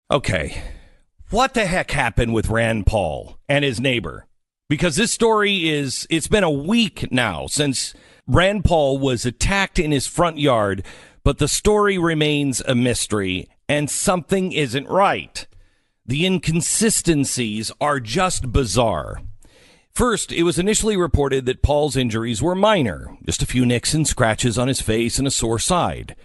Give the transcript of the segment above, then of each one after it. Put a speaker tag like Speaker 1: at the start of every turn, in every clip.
Speaker 1: Okay, what the heck happened with Rand Paul and his neighbor? Because this story it's been a week now since Rand Paul was attacked in his front yard, but the story remains a mystery and something isn't right. The inconsistencies are just bizarre. First, it was initially reported that Paul's injuries were minor, just a few nicks and scratches on his face and a sore side.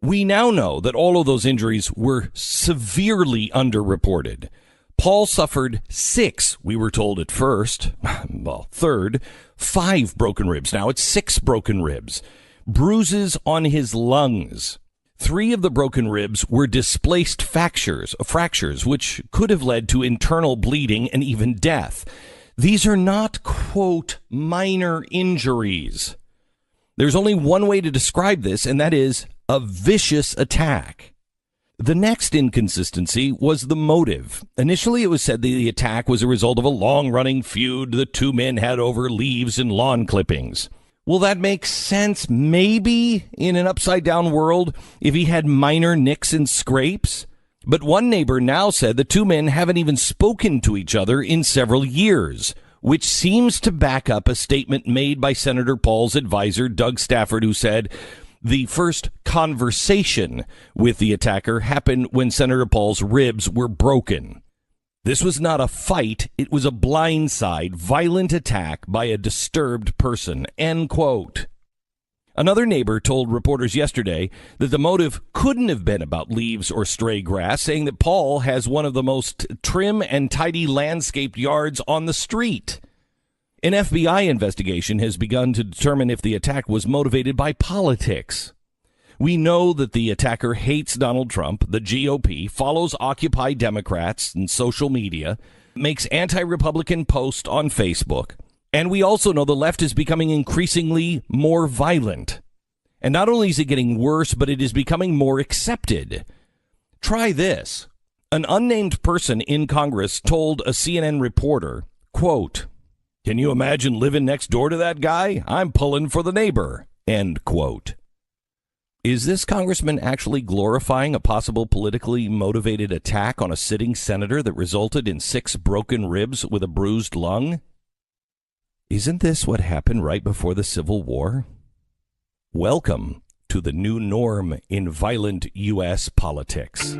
Speaker 1: We now know that all of those injuries were severely underreported. Paul suffered 6, we were told at first. Well, third, 5 broken ribs. Now it's 6 broken ribs. Bruises on his lungs. 3 of the broken ribs were displaced fractures, which could have led to internal bleeding and even death. These are not, quote, minor injuries. There's only one way to describe this, and that is a vicious attack. The next inconsistency was the motive. Initially, it was said that the attack was a result of a long-running feud the two men had over leaves and lawn clippings. Well, that makes sense, maybe, in an upside-down world, if he had minor nicks and scrapes. But one neighbor now said the two men haven't even spoken to each other in several years, which seems to back up a statement made by Senator Paul's advisor, Doug Stafford, who said the first conversation with the attacker happened when Senator Paul's ribs were broken. This was not a fight. It was a blindside, violent attack by a disturbed person, end quote. Another neighbor told reporters yesterday that the motive couldn't have been about leaves or stray grass, saying that Paul has one of the most trim and tidy landscaped yards on the street. An FBI investigation has begun to determine if the attack was motivated by politics. We know that the attacker hates Donald Trump, the GOP, follows Occupy Democrats and social media, makes anti-Republican posts on Facebook. And we also know the left is becoming increasingly more violent. And not only is it getting worse, but it is becoming more accepted. Try this. An unnamed person in Congress told a CNN reporter, quote, "Can you imagine living next door to that guy? I'm pulling for the neighbor," end quote. Is this congressman actually glorifying a possible politically motivated attack on a sitting senator that resulted in 6 broken ribs with a bruised lung? Isn't this what happened right before the Civil War? Welcome to the new norm in violent U.S. politics.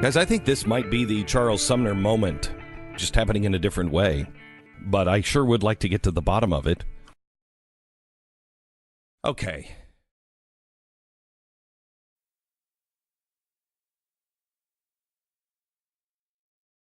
Speaker 1: Guys, I think this might be the Charles Sumner moment, just happening in a different way. But I sure would like to get to the bottom of it. Okay.